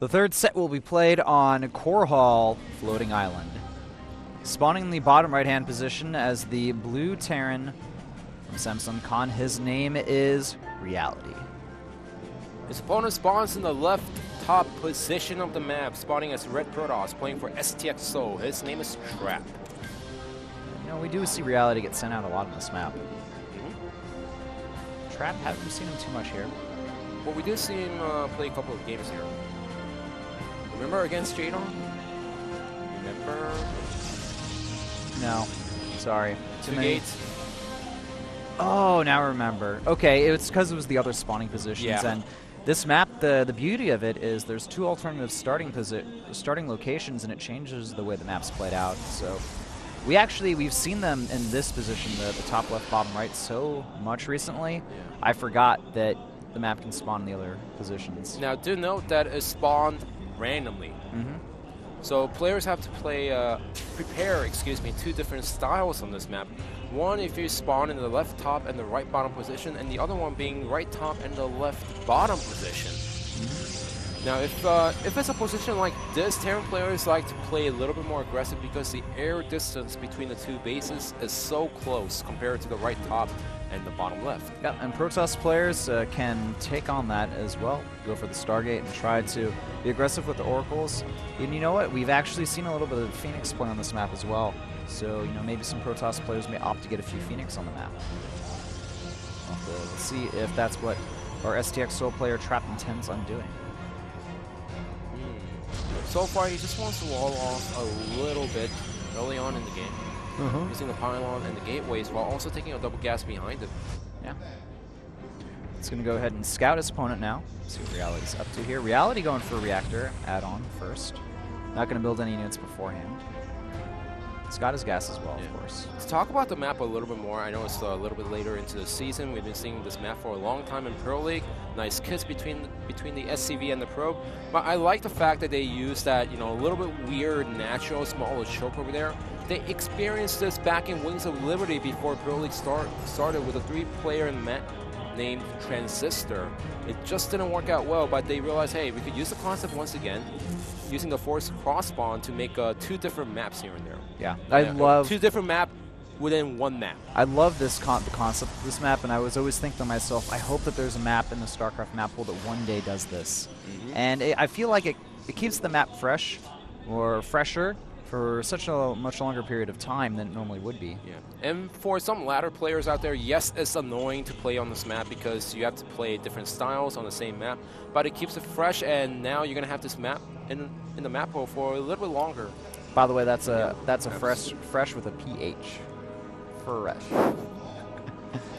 The third set will be played on Korhal, Floating Island. Spawning in the bottom right-hand position as the blue Terran from Samsung Khan. His name is Reality. His opponent spawns in the left top position of the map, spawning as Red Protoss, playing for STX Seoul. His name is Trap. You know, we do see Reality get sent out a lot on this map. Trap, haven't seen him too much here. Well, we did see him play a couple of games here. Remember against Jadon? Remember? No, sorry. Two gates. Oh, now I remember. Okay, it's because it was the other spawning positions. Yeah. And this map, the beauty of it is there's two alternative starting locations, and it changes the way the map's played out. So we've seen them in this position, the top left, bottom right, so much recently. Yeah. I forgot that the map can spawn in the other positions. Now, do note that it spawned randomly. So players have to prepare two different styles on this map. One, if you spawn in the left top and the right bottom position, and the other one being right top and the left bottom position. Now, if it's a position like this, Terran players like to play a little bit more aggressive because the air distance between the two bases is so close compared to the right top and the bottom left. Yeah, and Protoss players can take on that as well. Go for the Stargate and try to be aggressive with the Oracles. And you know what? We've actually seen a little bit of Phoenix play on this map as well. So, you know, maybe some Protoss players may opt to get a few Phoenix on the map. We'll see if that's what our STX Seoul player Trap intends on doing. So far, he just wants to wall off a little bit early on in the game. Using the pylon and the gateways while also taking a double gas behind it. Yeah. It's going to go ahead and scout his opponent now. See what Reality's up to here. Reality going for a reactor add-on first. Not going to build any units beforehand. He's got his gas as well, of course. Let's talk about the map a little bit more. I know it's a little bit later into the season. We've been seeing this map for a long time in Pro League. Nice kiss between the SCV and the Probe. But I like the fact that they use that, you know, a little bit weird, natural, smaller choke over there. They experienced this back in Wings of Liberty before Pro League started with a 3-player map named Transistor. It just didn't work out well, but they realized, hey, we could use the concept once again, using the forced cross-spawn to make 2 different maps here and there. Yeah, I love 2 different maps within one map. I love this the concept of this map, and I was always thinking to myself, I hope that there's a map in the StarCraft map pool that one day does this. And I feel like it keeps the map fresh, or fresher, for such a much longer period of time than it normally would be. Yeah, and for some ladder players out there, yes, it's annoying to play on this map because you have to play different styles on the same map, but it keeps it fresh, and now you're going to have this map in the map pool for a little bit longer. By the way, that's a fresh with a PH. Fresh.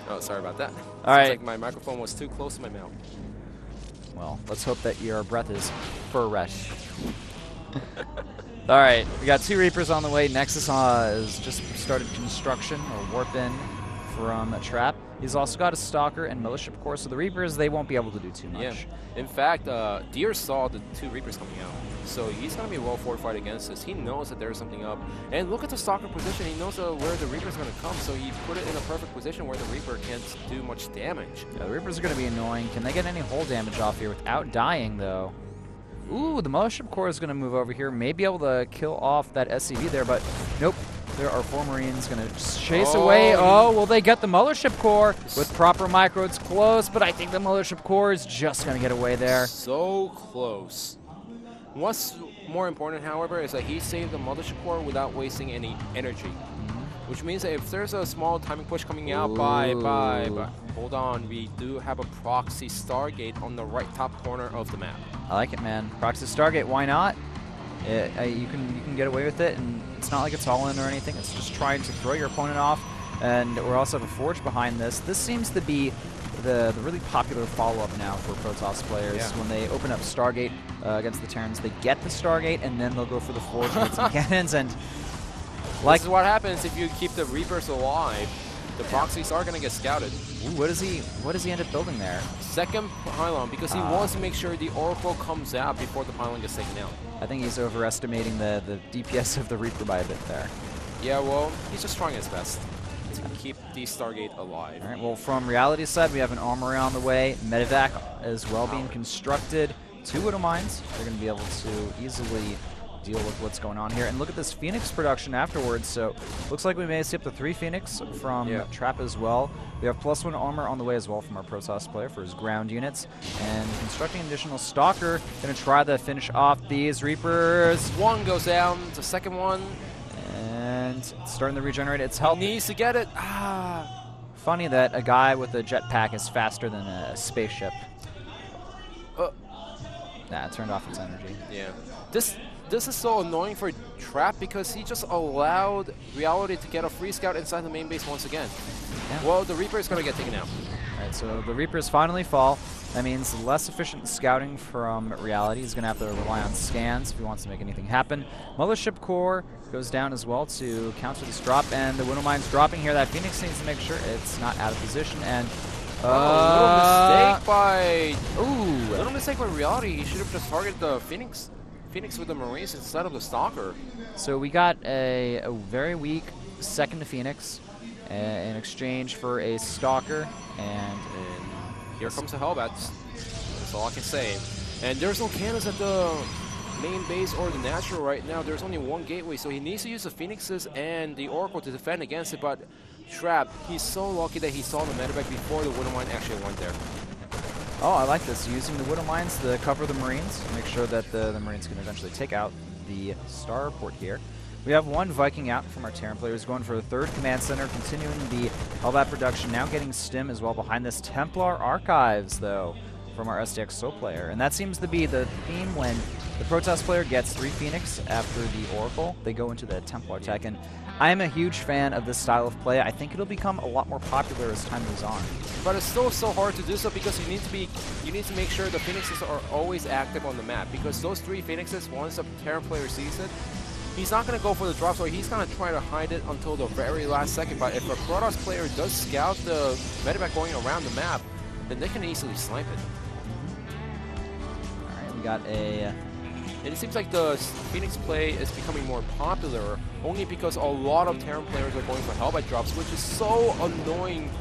Oh, sorry about that. All right. Like my microphone was too close to my mouth. Well, let's hope that your breath is fresh. All right, we got 2 Reapers on the way. Nexus has just started construction, or warp in from a Trap. He's also got a Stalker and Militia Corps, so the Reapers, they won't be able to do too much. Yeah. In fact, Deer saw the 2 Reapers coming out, so he's going to be well fortified against this. He knows that there's something up. And look at the Stalker position. He knows where the Reaper's going to come, so he put it in a perfect position where the Reaper can't do much damage. Yeah, the Reapers are going to be annoying. Can they get any hull damage off here without dying, though? Ooh, the Mothership Corps is going to move over here. May be able to kill off that SCV there, but nope. There are 4 Marines going to chase away. Oh, will they get the Mothership Corps with proper micro? It's close, but I think the Mothership Corps is just going to get away there. So close. What's more important, however, is that he saved the Mothership Corps without wasting any energy. Which means that if there's a small timing push coming out, hold on, we do have a proxy Stargate on the right top corner of the map. I like it, man. Proxy Stargate, why not? You can get away with it, and it's not like it's all in or anything. It's just trying to throw your opponent off, and we also have a Forge behind this. This seems to be the really popular follow-up now for Protoss players. Yeah. When they open up Stargate against the Terrans, they get the Stargate, and then they'll go for the Forge with some cannons, and this is what happens if you keep the Reapers alive. The proxies are going to get scouted. Ooh, what does he end up building there? Second pylon, because he wants to make sure the Oracle comes out before the pylon gets taken out. I think he's overestimating the DPS of the Reaper by a bit there. Yeah, well, he's just trying his best to keep the Stargate alive. All right, well, from Reality's side, we have an armory on the way. Medevac as well being constructed. 2 Widow Mines. They're going to be able to easily deal with what's going on here. And look at this Phoenix production afterwards. So looks like we may see up to 3 Phoenix from Trap as well. We have +1 armor on the way as well from our Protoss player for his ground units. And constructing an additional Stalker. Going to try to finish off these Reapers. One goes down. The second one. And it's starting to regenerate. It's helping. Needs to get it. Funny that a guy with a jetpack is faster than a spaceship. Nah, it turned off its energy. Yeah. This is so annoying for Trap because he just allowed Reality to get a free scout inside the main base once again. Yeah. Well, the Reaper is going to get taken out. Alright, so the Reapers finally fall. That means less efficient scouting from Reality. He's going to have to rely on scans if he wants to make anything happen. Mothership Core goes down as well to counter this drop, and the Widow Mine's dropping here. That Phoenix needs to make sure it's not out of position, and little mistake by Reality. He should have just targeted the Phoenix with the Marines instead of the Stalker. So we got a very weak second Phoenix in exchange for a Stalker, and here comes the Hellbats. That's all I can say. And there's no cannons at the main base or the natural right now. There's only one gateway, so he needs to use the Phoenixes and the Oracle to defend against it, but Trap, he's so lucky that he saw the medevac before the Widow Mine actually went there. Oh, I like this. Using the Widow Mines to cover the Marines. Make sure that the Marines can eventually take out the starport here. We have 1 Viking out from our Terran players going for the 3rd command center, continuing the Hellbat production, now getting Stim as well behind this. Templar Archives, though, from our STX Soul player. And that seems to be the theme when the Protoss player gets 3 Phoenix after the Oracle. They go into the Templar tech, and I am a huge fan of this style of play. I think it'll become a lot more popular as time goes on. But it's still so hard to do so because you need to make sure the Phoenixes are always active on the map, because those 3 Phoenixes, once a Terran player sees it, he's not going to go for the drop, so he's going to try to hide it until the very last second. But if a Protoss player does scout the medevac going around the map, then they can easily snipe it. Alright, we got a... And it seems like the Phoenix play is becoming more popular only because a lot of Terran players are going for Hellbat drops, which is so annoying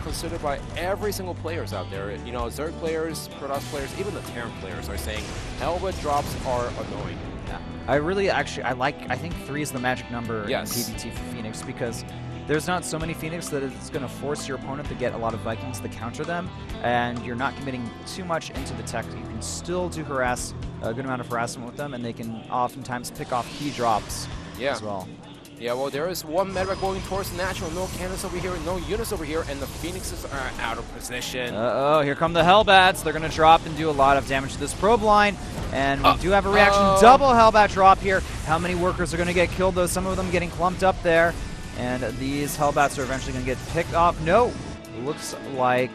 considered by every single players out there. You know, Zerg players, Protoss players, even the Terran players are saying Hellbat drops are annoying. Yeah. I think 3 is the magic number in PvT for Phoenix, because there's not so many Phoenix that it's going to force your opponent to get a lot of Vikings to counter them, and you're not committing too much into the tech. You can still do a good amount of harassment with them, and they can oftentimes pick off key drops as well. Yeah, well, there is 1 medevac going towards the natural. No cannons over here, no units over here, and the Phoenixes are out of position. Here come the Hellbats. They're going to drop and do a lot of damage to this probe line, and we do have a reaction. Double Hellbat drop here. How many workers are going to get killed, though? Some of them getting clumped up there. And these Hellbats are eventually going to get picked off. No! Looks like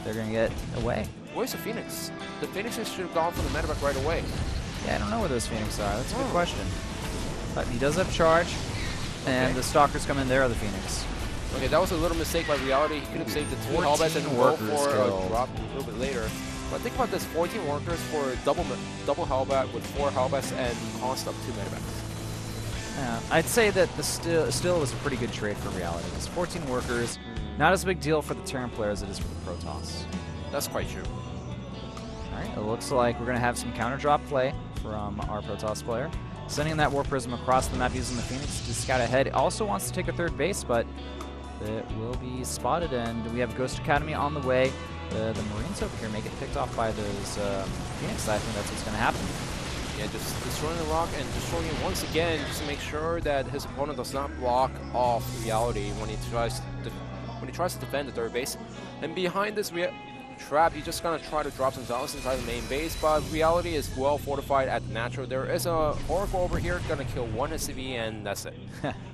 they're going to get away. Where's the Phoenix? The Phoenixes should have gone for the medevac right away. Yeah, I don't know where those Phoenix are. That's a good question. But he does have charge, and the Stalkers come in there, the Phoenix. Okay, that was a little mistake by Reality. He could have saved the 2 Hellbats and go for a drop a little bit later. But think about this, 14 workers for double Hellbat with 4 Hellbats and cost up 2 medevacs. Yeah, I'd say that the still was a pretty good trade for Reality. It's 14 workers, not as a big deal for the Terran player as it is for the Protoss. That's quite true. Alright, it looks like we're going to have some counter drop play from our Protoss player. Sending that War Prism across the map using the Phoenix to scout ahead. It also wants to take a 3rd base, but it will be spotted, and we have Ghost Academy on the way. The Marines over here may get picked off by those Phoenix. I think that's what's going to happen. Yeah, just destroying the rock and destroying it once again, just to make sure that his opponent does not block off Reality when he tries to defend the 3rd base. And behind this Trap, he's just gonna try to drop some zealots inside the main base, but Reality is well fortified at the natural. There is a Oracle over here, gonna kill 1 SCV, and that's it.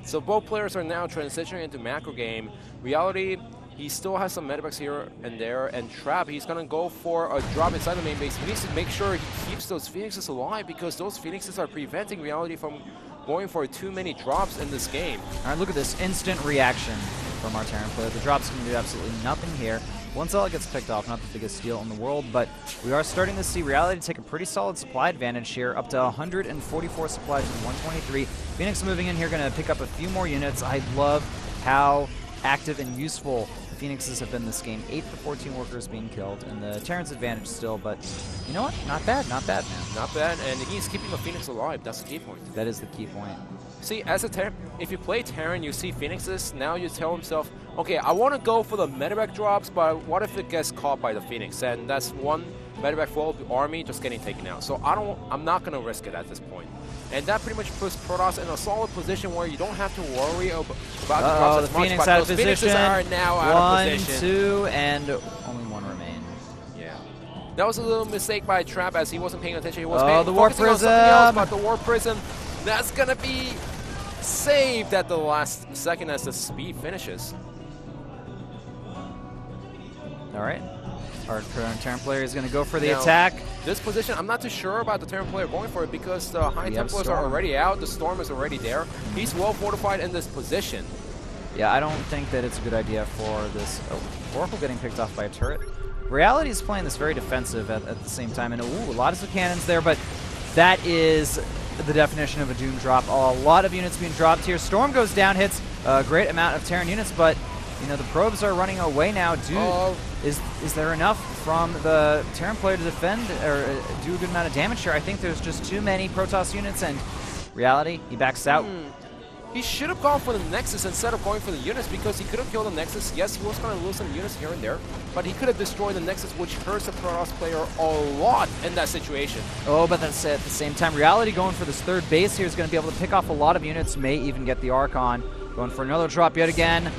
So both players are now transitioning into macro game. Reality, he still has some medevacs here and there, and Trap, he's gonna go for a drop inside the main base. He needs to make sure he keeps those Phoenixes alive, because those Phoenixes are preventing Reality from going for too many drops in this game. All right, look at this instant reaction from our Terran player. The drop's gonna do absolutely nothing here. One zealot gets picked off, not the biggest deal in the world, but we are starting to see Reality take a pretty solid supply advantage here, up to 144 supplies and 123. Phoenix moving in here, going to pick up a few more units. I love how active and useful the Phoenixes have been this game. 8 for 14 workers being killed, and the Terran's advantage still, but you know what? Not bad, man. Not bad, and he's keeping the Phoenix alive. That's the key point. That is the key point. See, as a Terran, if you play Terran, you see Phoenixes, now you tell himself, okay, I want to go for the medevac drops, but what if it gets caught by the Phoenix? And that's one medevac full of the army just getting taken out. So I'm not going to risk it at this point. And that pretty much puts Protoss in a solid position where you don't have to worry about the drops as much. Phoenix but out of those position. Phoenixes are now out of position. 1, 2, and only one remain. Yeah. That was a little mistake by Trap as he wasn't paying attention. He was the War focusing on Prism. something else, but the War Prism, that's going to be saved at the last second as the speed finishes. All right. Our Terran player is going to go for the attack. This position, I'm not too sure about the Terran player going for it because the High Templars are already out. The Storm is already there. He's well fortified in this position. Yeah, I don't think that it's a good idea for this. Oh, Oracle getting picked off by a turret. Reality is playing this very defensive at the same time. And ooh, a lot of cannons there, but that is the definition of a Doom drop. A lot of units being dropped here. Storm goes down, hits a great amount of Terran units, but you know, the probes are running away now. Is there enough from the Terran player to defend or do a good amount of damage here? I think there's just too many Protoss units, and Reality, he backs out. He should have gone for the Nexus instead of going for the units because he could have killed the Nexus. Yes, he was going to lose some units here and there, but he could have destroyed the Nexus, which hurts the Protoss player a lot in that situation. Oh, but that's at the same time. Reality going for this third base here is going to be able to pick off a lot of units, may even get the Archon. Going for another drop yet again.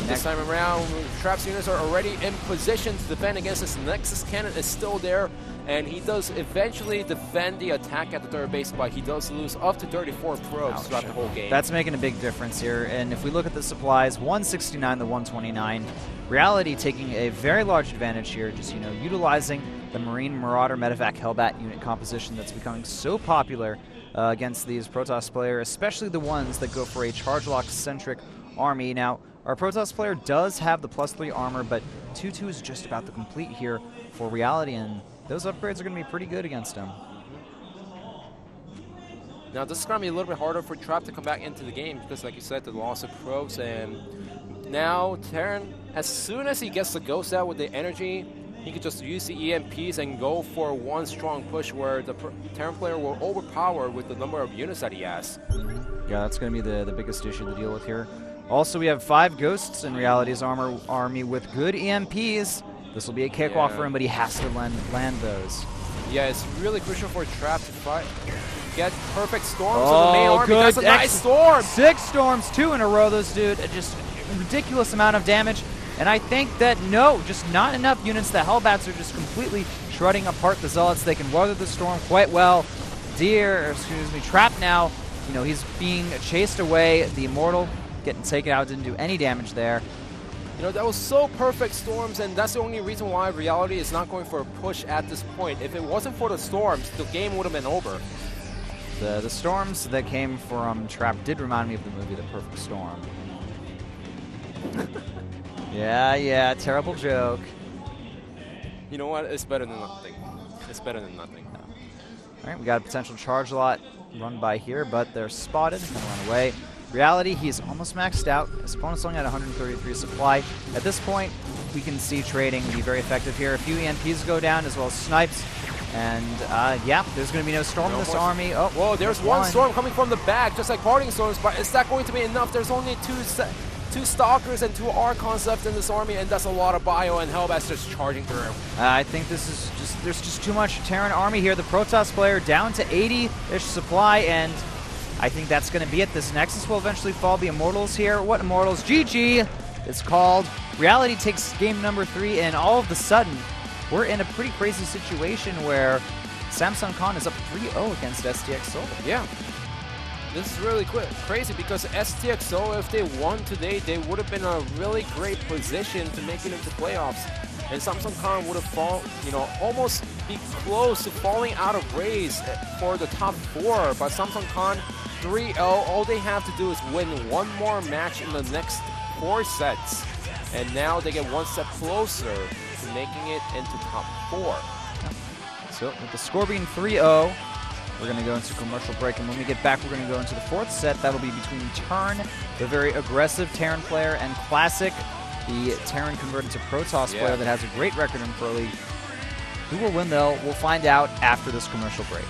This time around, Trap's units are already in position to defend against this. Nexus cannon is still there, and he does eventually defend the attack at the third base, but he does lose up to 34 probes throughout the whole game. That's making a big difference here, and if we look at the supplies, 169 to 129. Reality taking a very large advantage here, just, you know, utilizing the Marine Marauder Medevac Hellbat unit composition that's becoming so popular against these Protoss players, especially the ones that go for a charge lock-centric army. Now, our Protoss player does have the +3 armor, but 2-2 is just about to complete here for Reality, and those upgrades are going to be pretty good against him. Now, this is going to be a little bit harder for Trap to come back into the game because, like you said, the loss of probes, and now Terran, as soon as he gets the Ghost out with the energy, he could just use the EMPs and go for one strong push where the Terran player will overpower with the number of units that he has. Yeah, that's going to be the biggest issue to deal with here. Also, we have 5 Ghosts in Reality's army with good EMPs. This will be a cakewalk for him, but he has to land those. Yeah, it's really crucial for Trap to get perfect storms in the main army. Good. That's a nice storm! 6 storms, 2 in a row, those dude. Just a ridiculous amount of damage. And I think that, no, just not enough units. The Hellbats are just completely shredding apart the Zealots. They can weather the storm quite well. Trap now, you know, he's being chased away. The Immortal getting taken out, didn't do any damage there. You know, that was so perfect storms, and that's the only reason why Reality is not going for a push at this point. If it wasn't for the storms, the game would have been over. The storms that came from Trap did remind me of the movie The Perfect Storm. Yeah, terrible joke. You know what? It's better than nothing. It's better than nothing. No. All right, we got a potential charge lot run by here, but they're spotted and run away. Reality, he's almost maxed out. His opponent's only at 133 supply. At this point, we can see trading be very effective here. A few EMPs go down, as well as snipes. And, yeah, there's going to be no storm in this army. Oh, whoa, there's one storm coming from the back, just like parting storms, but is that going to be enough? There's only two Stalkers and 2 Archons left in this army, and that's a lot of bio, and Hellbats just charging through. I think this is just, there's just too much Terran army here. The Protoss player down to 80-ish supply, and I think that's going to be it. This Nexus will eventually fall. The Immortals here. What Immortals? GG! It's called. Reality takes game number 3, and all of a sudden, we're in a pretty crazy situation where Samsung Khan is up 3-0 against STX Seoul. Yeah. This is really crazy because STX Seoul, if they won today, they would have been in a really great position to make it into playoffs. And Samsung Khan would have almost be close to falling out of race for the top 4. But Samsung Khan 3-0, all they have to do is win one more match in the next 4 sets. And now they get one step closer to making it into top 4. So with the score being 3-0, we're going to go into commercial break, and when we get back, we're going to go into the 4th set. That'll be between Turn, the very aggressive Terran player, and Classic, the Terran converted to Protoss player that has a great record in Pro League. Who will win, though? We'll find out after this commercial break.